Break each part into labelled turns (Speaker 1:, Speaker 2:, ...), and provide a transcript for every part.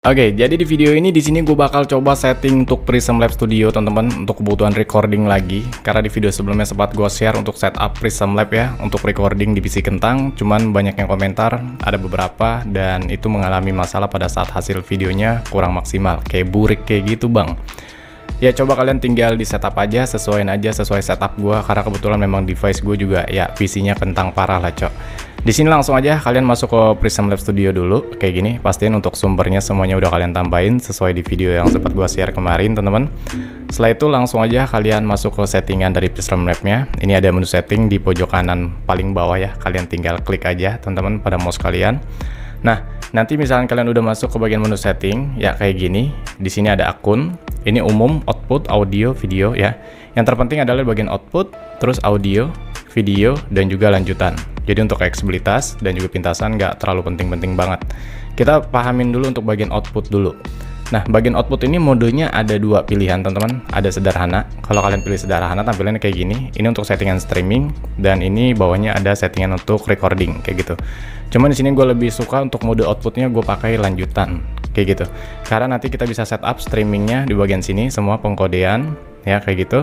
Speaker 1: Oke, jadi di video ini di sini gue bakal coba setting untuk Prism Lab Studio teman-teman untuk kebutuhan recording lagi. Karena di video sebelumnya sempat gue share untuk setup Prism Lab ya untuk recording di PC Kentang, cuman banyak yang komentar, ada beberapa dan itu mengalami masalah pada saat hasil videonya kurang maksimal, kayak burik kayak gitu bang. Ya coba kalian tinggal di setup aja, sesuaiin aja sesuai setup gue karena kebetulan memang device gue juga ya PC-nya kentang parah lah cok. Di sini langsung aja kalian masuk ke Prism Lab Studio dulu kayak gini. Pastiin untuk sumbernya semuanya udah kalian tambahin sesuai di video yang sempat gua share kemarin teman-teman. Setelah itu langsung aja kalian masuk ke settingan dari Prism Lab-nya. Ini ada menu setting di pojok kanan paling bawah ya. Kalian tinggal klik aja teman-teman pada mouse kalian. Nah, nanti misalnya kalian udah masuk ke bagian menu setting ya kayak gini. Di sini ada akun. Ini umum, output, audio, video ya. Yang terpenting adalah bagian output, terus audio, video, dan juga lanjutan. Jadi untuk aksesibilitas dan juga pintasan nggak terlalu penting-penting banget. Kita pahamin dulu untuk bagian output dulu. Nah, bagian output ini modenya ada dua pilihan teman-teman. Ada sederhana. Kalau kalian pilih sederhana tampilannya kayak gini. Ini untuk settingan streaming dan ini bawahnya ada settingan untuk recording kayak gitu. Cuman di sini gue lebih suka untuk mode outputnya gue pakai lanjutan kayak gitu. Karena nanti kita bisa setup streamingnya di bagian sini semua pengkodean ya kayak gitu.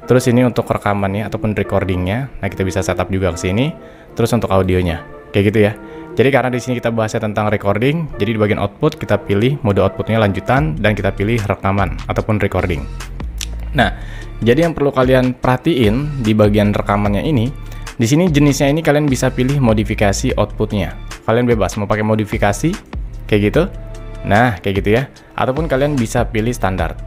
Speaker 1: Terus ini untuk rekamannya ataupun recordingnya. Nah kita bisa setup juga ke sini. Terus untuk audionya kayak gitu ya. Jadi karena di sini kita bahasnya tentang recording, jadi di bagian output kita pilih mode outputnya lanjutan dan kita pilih rekaman ataupun recording. Nah, jadi yang perlu kalian perhatiin di bagian rekamannya ini, di sini jenisnya ini kalian bisa pilih modifikasi outputnya. Kalian bebas mau pakai modifikasi kayak gitu. Nah, kayak gitu ya. Ataupun kalian bisa pilih standar.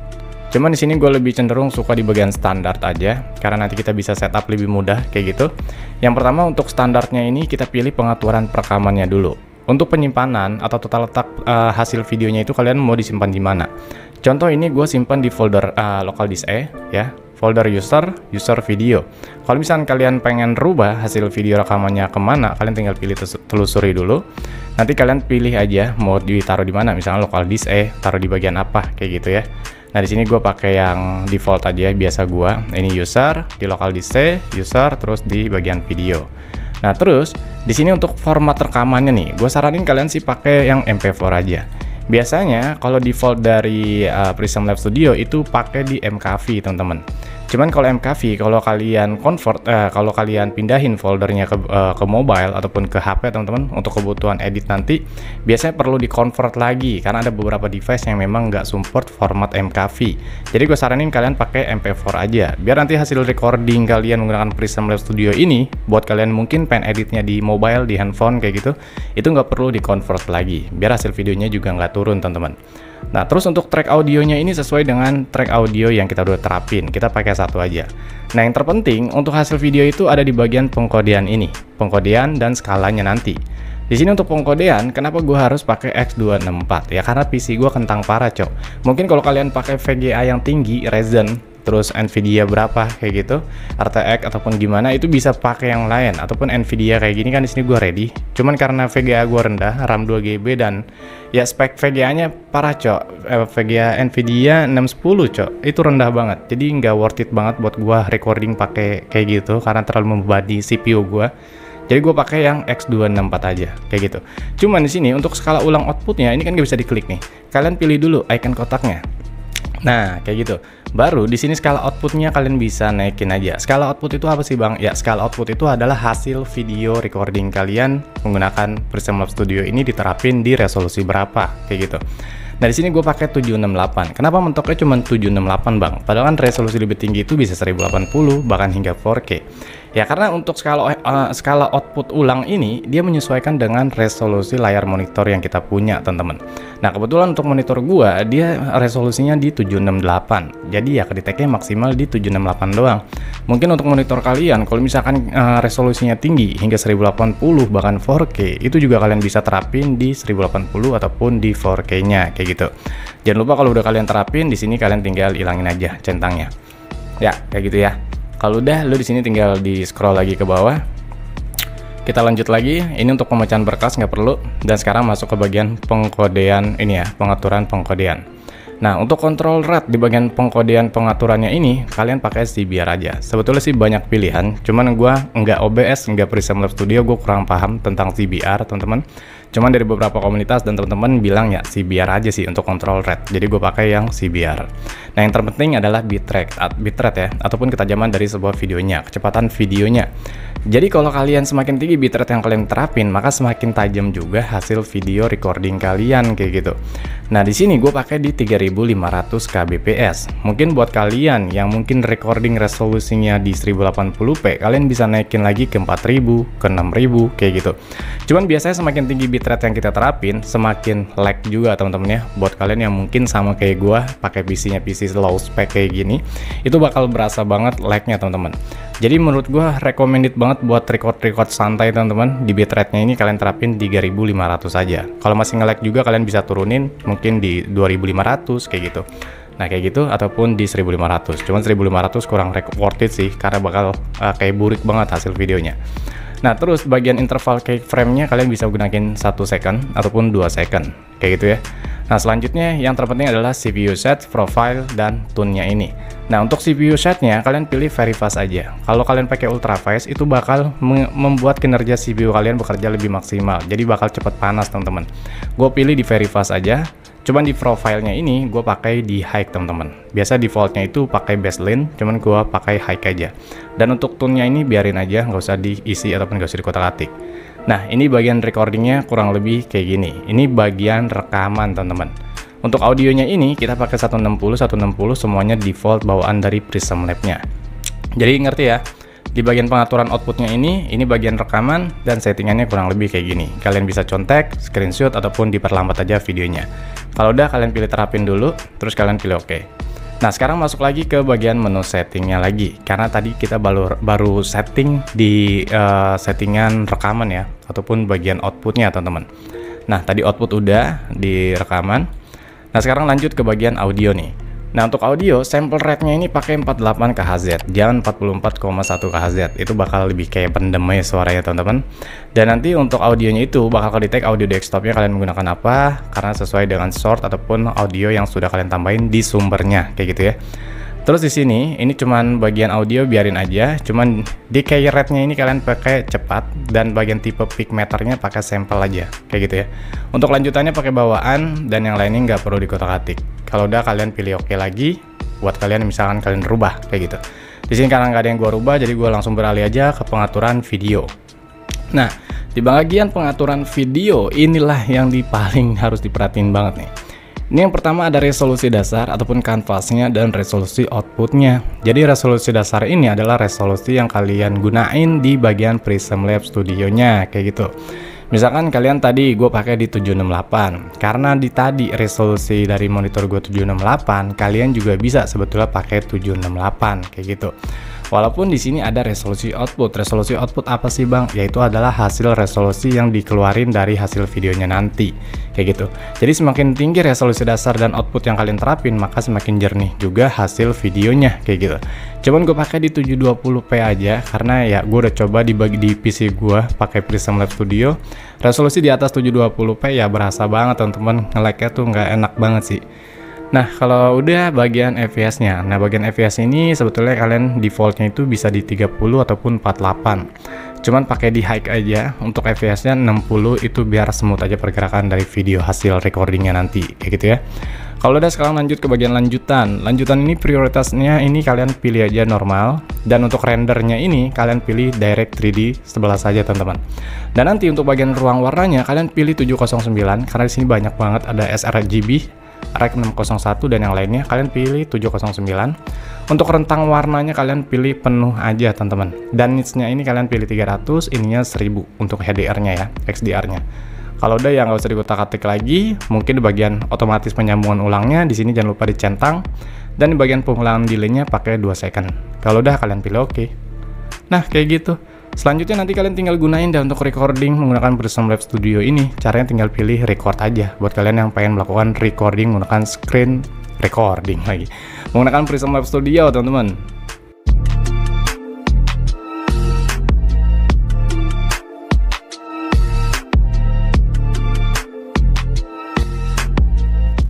Speaker 1: Cuman di sini gue lebih cenderung suka di bagian standar aja, karena nanti kita bisa setup lebih mudah kayak gitu. Yang pertama untuk standarnya ini kita pilih pengaturan perekamannya dulu. Untuk penyimpanan atau total letak hasil videonya itu kalian mau disimpan di mana. Contoh ini gue simpan di folder local disk E ya, folder user video. Kalau misalnya kalian pengen rubah hasil video rekamannya kemana, kalian tinggal pilih telusuri dulu. Nanti kalian pilih aja mau ditaruh di mana, misalnya local disk E, taruh di bagian apa kayak gitu ya. Nah di sini gue pakai yang default aja biasa gue. Ini user di local disk C, user terus di bagian video. Nah terus di sini untuk format rekamannya nih, gue saranin kalian sih pakai yang MP4 aja. Biasanya kalau default dari Prism Lab Studio itu pakai di MKV teman-teman. Cuman kalau MKV, kalau kalian convert, kalau kalian pindahin foldernya ke mobile ataupun ke HP teman-teman untuk kebutuhan edit nanti, biasanya perlu di convert lagi karena ada beberapa device yang memang nggak support format MKV. Jadi gue saranin kalian pakai MP4 aja, biar nanti hasil recording kalian menggunakan Prism Lab Studio ini, buat kalian mungkin pengen editnya di mobile, di handphone kayak gitu, itu nggak perlu di convert lagi, biar hasil videonya juga nggak turun teman-teman. Nah terus untuk track audionya ini sesuai dengan track audio yang kita udah terapin, kita pakai satu aja. Nah yang terpenting untuk hasil video itu ada di bagian pengkodean ini, pengkodean dan skalanya nanti. Di sini untuk pengkodean, kenapa gue harus pakai X264 ya, karena PC gue kentang parah cok. Mungkin kalau kalian pakai VGA yang tinggi, Ryzen terus Nvidia berapa kayak gitu, RTX ataupun gimana, itu bisa pakai yang lain ataupun Nvidia kayak gini kan. Di sini gue ready. Cuman karena VGA gue rendah, RAM 2 GB dan ya spek VGA-nya parah cok. VGA Nvidia 610 cok, itu rendah banget. Jadi nggak worth it banget buat gue recording pakai kayak gitu karena terlalu membebani CPU gue. Jadi gue pakai yang X264 aja kayak gitu. Cuman di sini untuk skala ulang outputnya ini kan gak bisa diklik nih. Kalian pilih dulu icon kotaknya. Nah, kayak gitu. Baru di sini skala outputnya kalian bisa naikin aja. Skala output itu apa sih bang? Ya, skala output itu adalah hasil video recording kalian menggunakan Prism Lab Studio ini diterapin di resolusi berapa, kayak gitu. Nah, di sini gue pakai 768. Kenapa mentoknya cuma 768 bang? Padahal kan resolusi lebih tinggi itu bisa 1080 bahkan hingga 4K. Ya karena untuk skala output ulang ini dia menyesuaikan dengan resolusi layar monitor yang kita punya teman-teman. Nah kebetulan untuk monitor gua dia resolusinya di 768. Jadi ya kedeteknya maksimal di 768 doang. Mungkin untuk monitor kalian kalau misalkan resolusinya tinggi hingga 1080 bahkan 4K, itu juga kalian bisa terapin di 1080 ataupun di 4K-nya kayak gitu. Jangan lupa kalau udah kalian terapin di sini kalian tinggal ilangin aja centangnya. Ya kayak gitu ya. Kalau udah, lu di sini tinggal di scroll lagi ke bawah. Kita lanjut lagi. Ini untuk pemecahan berkas nggak perlu. Dan sekarang masuk ke bagian pengkodean ini ya, pengaturan pengkodean. Nah, untuk kontrol rate di bagian pengkodean pengaturannya ini, kalian pakai CBR aja. Sebetulnya sih banyak pilihan, cuman gua nggak OBS, nggak Prism Lab Studio, gue kurang paham tentang CBR, teman-teman. Cuman dari beberapa komunitas dan teman-teman bilang ya CBR aja sih untuk kontrol rate. Jadi gue pakai yang CBR. Nah, yang terpenting adalah bitrate ya, ataupun ketajaman dari sebuah videonya, kecepatan videonya. Jadi kalau kalian semakin tinggi bitrate yang kalian terapin, maka semakin tajam juga hasil video recording kalian kayak gitu. Nah, di sini gue pakai di 3500 kbps. Mungkin buat kalian yang mungkin recording resolusinya di 1080p, kalian bisa naikin lagi ke 4000, ke 6000 kayak gitu. Cuman biasanya semakin tinggi bitrate yang kita terapin, semakin lag juga teman-teman ya. Buat kalian yang mungkin sama kayak gue, pakai PC-nya PC low spec kayak gini, itu bakal berasa banget lag-nya teman-teman. Jadi menurut gue recommended banget buat record santai teman-teman. Di bitrate-nya ini kalian terapin 3500 aja. Kalau masih nge-lag juga kalian bisa turunin mungkin di 2500 kayak gitu. Nah kayak gitu, ataupun di 1500. Cuman 1500 kurang worth it sih, karena bakal kayak burik banget hasil videonya. Nah terus bagian interval keyframe-nya kalian bisa gunain 1 second ataupun 2 second kayak gitu ya. Nah selanjutnya yang terpenting adalah CPU set, profile, dan tune-nya ini. Nah untuk CPU set-nya kalian pilih very fast aja. Kalau kalian pakai ultra fast itu bakal membuat kinerja CPU kalian bekerja lebih maksimal. Jadi bakal cepat panas teman-teman. Gue pilih di very fast aja. Cuman di profile-nya ini gue pakai di high teman-teman. Biasa defaultnya itu pakai baseline, cuman gue pakai high aja. Dan untuk tune-nya ini biarin aja, nggak usah diisi ataupun nggak usah dikotak-atik. Nah ini bagian recordingnya kurang lebih kayak gini. Ini bagian rekaman teman-teman. Untuk audionya ini kita pakai 160 semuanya default bawaan dari Prism Lab-nya. Jadi ngerti ya? Di bagian pengaturan outputnya ini bagian rekaman dan settingannya kurang lebih kayak gini. Kalian bisa contek, screenshot, ataupun diperlambat aja videonya. Kalau udah kalian pilih terapin dulu, terus kalian pilih oke. Nah sekarang masuk lagi ke bagian menu settingnya lagi, karena tadi kita baru setting di settingan rekaman ya, ataupun bagian outputnya teman-teman. Nah tadi output udah di rekaman. Nah sekarang lanjut ke bagian audio nih. Nah untuk audio, sample rate-nya ini pakai 48 kHz, jangan 44,1 kHz, itu bakal lebih kayak pendem ya suaranya teman-teman. Dan nanti untuk audionya itu bakal detect audio desktopnya kalian menggunakan apa, karena sesuai dengan source ataupun audio yang sudah kalian tambahin di sumbernya, kayak gitu ya. Terus di sini, ini cuman bagian audio biarin aja, cuman di key rate-nya ini kalian pakai cepat, dan bagian tipe peak meternya pakai sampel aja, kayak gitu ya. Untuk lanjutannya pakai bawaan, dan yang lainnya nggak perlu dikotak-atik. Kalau udah kalian pilih oke lagi, buat kalian misalkan kalian rubah, kayak gitu. Di sini karena nggak ada yang gua rubah, jadi gua langsung beralih aja ke pengaturan video. Nah, di bagian pengaturan video, inilah yang paling harus diperhatiin banget nih. Ini yang pertama ada resolusi dasar ataupun kanvasnya dan resolusi outputnya. Jadi resolusi dasar ini adalah resolusi yang kalian gunain di bagian Prism Lab Studio-nya kayak gitu. Misalkan kalian tadi gue pakai di 768, karena di tadi resolusi dari monitor gue 768, kalian juga bisa sebetulnya pakai 768 kayak gitu. Walaupun di sini ada resolusi output. Resolusi output apa sih bang? Yaitu adalah hasil resolusi yang dikeluarin dari hasil videonya nanti, kayak gitu. Jadi semakin tinggi resolusi dasar dan output yang kalian terapin, maka semakin jernih juga hasil videonya, kayak gitu. Cuman gue pakai di 720p aja, karena ya gue udah coba dibagi di PC gue pakai Prism Lab Studio. Resolusi di atas 720p ya berasa banget teman-teman, nge-lag-nya tuh nggak enak banget sih. Nah kalau udah bagian FPS-nya, nah bagian FPS ini sebetulnya kalian defaultnya itu bisa di 30 ataupun 48. Cuman pakai di high aja, untuk FPS-nya 60 itu biar smooth aja pergerakan dari video hasil recordingnya nanti, kayak gitu ya. Kalau udah sekarang lanjut ke bagian lanjutan. Lanjutan ini prioritasnya ini kalian pilih aja normal, dan untuk rendernya ini kalian pilih direct 3D sebelah saja teman-teman. Dan nanti untuk bagian ruang warnanya kalian pilih 709, karena di sini banyak banget ada sRGB, Rec 601 dan yang lainnya kalian pilih 709. Untuk rentang warnanya kalian pilih penuh aja teman-teman. Dan nitsnya ini kalian pilih 300, ininya 1000 untuk HDR-nya ya, XDR-nya. Kalau udah ya nggak usah dikotak-atik lagi. Mungkin di bagian otomatis penyambungan ulangnya di sini jangan lupa dicentang, dan di bagian pengulangan delay-nya pakai 2 second. Kalau udah kalian pilih oke. Nah kayak gitu. Selanjutnya nanti kalian tinggal gunain dan untuk recording menggunakan Prism Lab Studio ini, caranya tinggal pilih record aja. Buat kalian yang pengen melakukan recording menggunakan screen recording lagi, menggunakan Prism Lab Studio teman-teman.